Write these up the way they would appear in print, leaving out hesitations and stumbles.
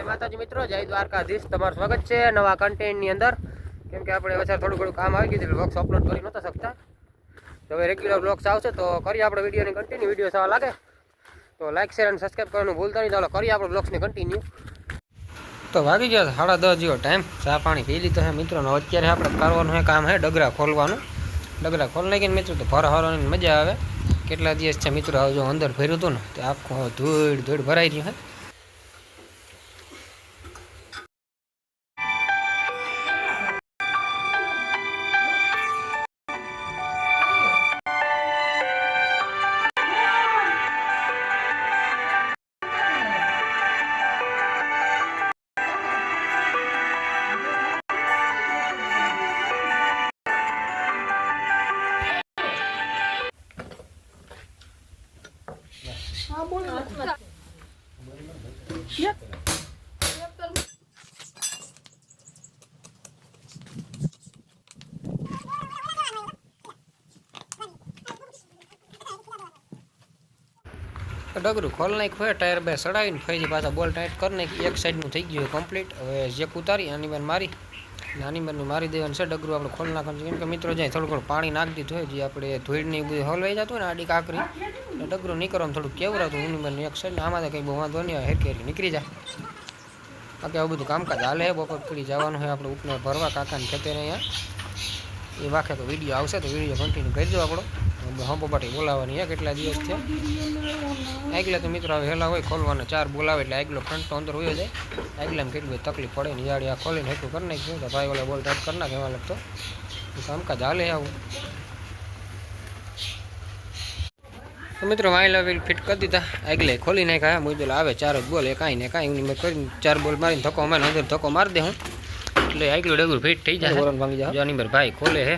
જય માતાજી મિત્રો, જય દ્વારકાધીશ। તમારું સ્વાગત છે નવા કન્ટેન્ટની અંદર। કેમ કે આપણે વચ્ચે થોડું ઘણું કામ આવી ગયું, વ્લોગ્સ અપલોડ કરી નહોતા શકતા, તો હવે રેગ્યુલર વ્લોગ્સ આવશે તો કરીએ આપણે વિડીયોની કન્ટિન્યુ। વિડીયો સારા લાગે તો લાઈક શેર અને સબસ્ક્રાઈબ કરવાનું ભૂલતા નહીં। ચાલો કરીએ આપણે વ્લોગ્સની કન્ટિન્યુ। તો વાગી ગયા 10:30 જેવો ટાઈમ, ચા પાણી પી લીધો છે મિત્રોનો। અત્યારે આપણે કરવાનું કામ છે ડગરા ખોલવાનું। ડગરા ખોલી નાખીને મિત્રો તો ફર હરવાની મજા આવે। કેટલા દિવસ છે મિત્રો આવજો અંદર ફર્યું હતું ને તો આખું ધૂળ ભરાઈ રહ્યું છે। ડગરું ખોલ નાખ્યું હોય, ટાયર બે સડાવીને ફરીથી પાછા બોલ ટાઈટ કરી નાખી। એક સાઈડનું થઈ ગયું કમ્પ્લીટ। હવે જેક ઉતારી આની બેન મારી મારી દેવાનું છે। ડગરું આપણે ખોલ નાખવાનું છે, કેમ કે મિત્રો જાય થોડું ઘણું પાણી નાખી દીધું હોય, જે આપણે ધૂળની બધું હલવાઈ જતું હોય ને આડી કાકરી ડગરું નીકળવાનું થોડું કેવરાતું ઉની એક સાઈડ। આમાં તો કંઈ બહુ વાંધો નહીં આવે, હેકેરી નીકળી જાય। બાકી આવું બધું કામકાજ હાલે છે। બપોર પડી જવાનું હોય આપણે ઉપને ભરવા કાકાને ખેતરે અહીંયા એ વાખે તો વિડીયો આવશે તો વિડીયો કન્ટિન્યુ કરજો આપણો। હંપોપાટી બોલાવવાની છે કેટલા દિવસ છે। આગલા તો મિત્રો વહેલા હોય ખોલવાના 4 બોલાવે એટલે આગલો ફ્રન્ટ તો અંદર વયો જાય। આગલામાં કેટલી બધી તકલીફ પડે ને યાડી આ ખોલીને હેઠું કરી નાખ્યું તો ભાઈ ઓલા બોલ ટાઈટ કરી નાખે એમાં લગતો કામકાજ હાલે આવું। તો મિત્રો વાયલા વ્હીલ ફિટ કરી દીધા, આગલે ખોલી નાખ્યા। મુજબ આવે 4 જ બોલ, એ કાંઈ ને કાંઈ એની કરીને 4 બોલ મારીને ધક્કો મારીને અંદર ધક્કો મારી દે હું એટલે આગલું ડગલું ફિટ થઈ જાય। વોરન ભાંગી જાય જાનીબર ભાઈ ખોલે હે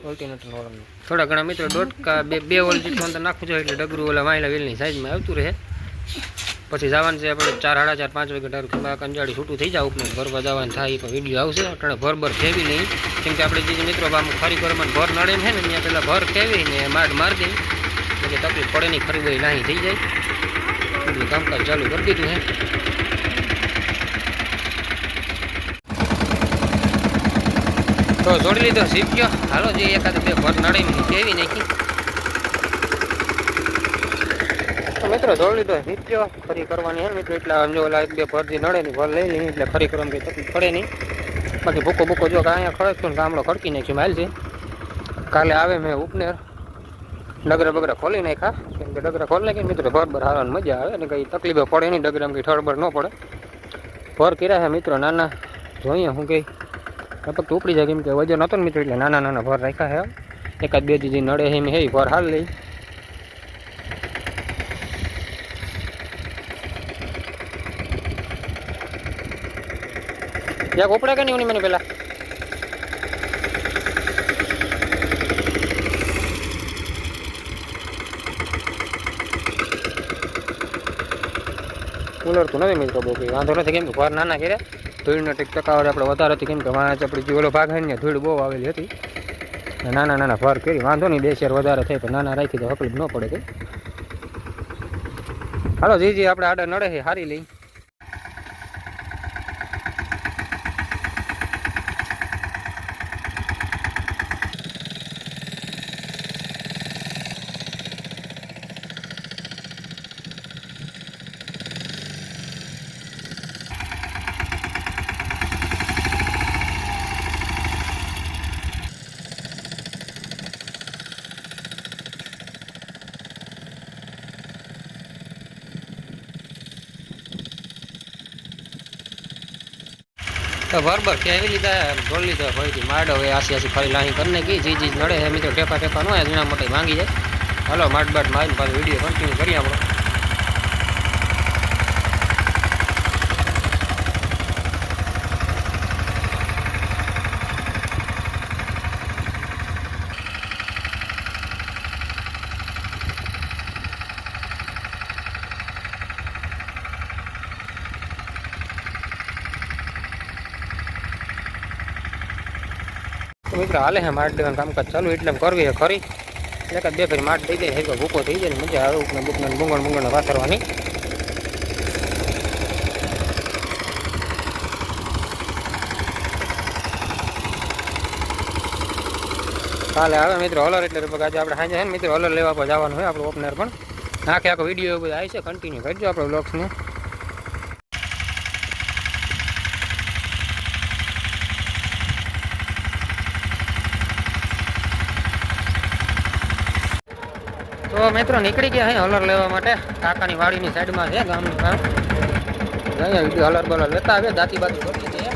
ઓલ્ટરનેટર વોરન થોડા ઘણા મિત્રો દોડકા બે વોલ જેટલું અંદર નાખવું જોઈએ એટલે ડગરું ઓલા વાયલા વ્હીલની સાઈઝમાં આવતું રહે। પછી જવાનું છે આપણે 4, 4:30, 5 વાગે ડાયરેક્ટ ખંભા કંજાડી છૂટું થઈ જાય ઉપને ભરવા જવાનું થાય પણ વિડીયો આવશે। અટાણે ભર ફેવી નહીં, કેમ કે આપણે જે મિત્રો ખરી કરવામાં ભર નડે છે ને ત્યાં પહેલાં ભર ફેવીને મારી દઈ એટલે તકલીફ પડે નહીં, ખરી બધી લાહી થઈ જાય। બધું કામકાજ ચાલુ કરી દીધું છે। તો જોડી લીધો સીપ ગયો, હાલો જે એકાદ બે ભર નડે ને કેવી નાખી। તો મિત્રો જોડી લીધો સીપ ગયો, ખરી કરવાની હે મિત્રો એટલે આમ જો ઓલા 1-2 ભરજી નડે ને ભર લઈ લઈ એટલે ખરી કરવામાં કંઈ તકલીફ પડે નહીં। બાકી ભૂકો જો કે અહીંયા ખડકશું ને ગામડો ખડકી નાખ્યું માલ છે। કાલે આવે મેં ઉપનેર ડગરા બગરા ખોલી નાખ્યા, કેમ કે ડગરા ખોલી નાખીને મિત્રો ભર હારવાની મજા આવે અને કંઈ તકલીફો પડે નહીં, ડગરામાં કંઈ ઠળબળ ન પડે। ભર કર્યા છે મિત્રો નાના, જોઈએ શું કંઈ લગભગ ઉપડી જાય, કેમ કે વજન હતો ને મિત્રો એટલે નાના ભર રાખ્યા છે। એકાદ બે દીધી નડે એમ હે ભર હાલ લઈ। એક ઉપડે કે નહીં મને પેલા કુલર તો નથી મિત્રો બહુ કંઈ વાંધો નથી, કેમ કે ભર નાના કર્યા ધૂળનો ટીક ટકાવાળી આપણે વધારે હતી, કેમ કે વાંચ આપણી જે ઓલો ભાગ હોય ને ધૂળ બહુ આવેલી હતી। નાના ભર કરી વાંધો નહીં, 2 શેર વધારે થાય પણ નાના રાખી તો તકલીફ ન પડે કંઈ। હાલો જી આપણે આડા નડે છે હારી લઈ। તો બરાબર કેવી લીધા ઢોલ લીધો ફરીથી માડ હવે આસી ફરી લાહી કરીને ગઈ જે નડે છે મિત્રો ટેપા ન હોય એના માટે માંગી જાય। હાલો માડ મારીને પાછો વિડીયો કન્ટિન્યુ કરીએ આપણો। મિત્રો હાલે છે માટ દેવાનું કામકાજ ચાલુ એટલે કરવી છે ખરી। એકાદ 2 ફેર માટ દઈ દે હેકો ભૂકો થઈ જાય ને મજા આવે ઉપને બુકને બુંગણ વાથરવાની। કાલે આવે મિત્રો હલર એટલે આજે આપણે સાંજે છે ને મિત્રો હલર લેવા પર જવાનું હોય આપણું ઓપનર પણ આખો વિડીયો બધા આવી છે કન્ટિન્યુ કરજો આપણે બ્લોગ્સને. તો મિત્રો નીકળી ગયા છે હલર લેવા માટે કાકાની વાડીની સાઈડમાં છે ગામની પાસે અહીંયા હલર બલર લેતા આવે દાંતી બાતી ભરી દઈએ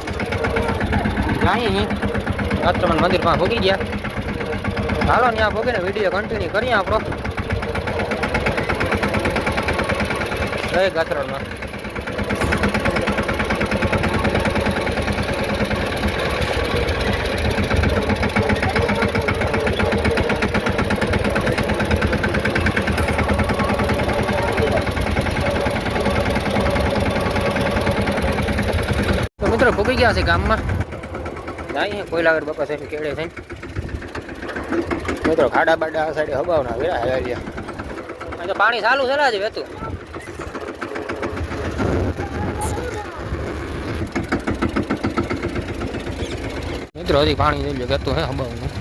અહીં રાત્રમન મંદિર પાસે ભોગી ગયા. હાલો ત્યાં ભોગીને વિડીયો કન્ટિન્યુ કરીએ આપણો જય ગાત્રણમાં. મિત્રો ભોગી ગયા છે ગામમાં જાય કોયલાગર બાપા સાહેબ કેળે થઈને મિત્રો ખાડા બાડા આ સાઈડે હબાવના વેરા પાણી ચાલુ છે જ વેતું. મિત્રો હજી પાણી જઈ વેતું હે હબાવનું.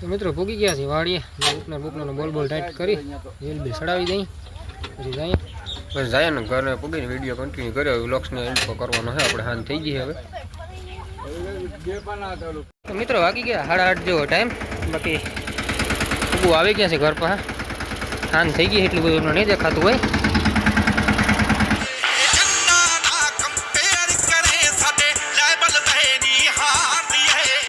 તો મિત્રો ભૂગી ગયા છે વાડીએ ઉપના બુકનો બોલ બોલ ટાઈટ કરી જેલ બી સડાવી દઈ પછી જાય બસ જાય ને ઘરે પૂગીને વિડીયો કન્ટિન્યુ કર્યો વ્લોગ્સને એન્ડ કરવાનો છે આપણે હાન થઈ ગઈ હવે. તો મિત્રો વાગી ગયા 8:30 જેવો ટાઈમ બાકી ઉભું આવી ગયા છે ઘર પાસે હાન થઈ ગઈ એટલું બધું નહીં દેખાતું હોય.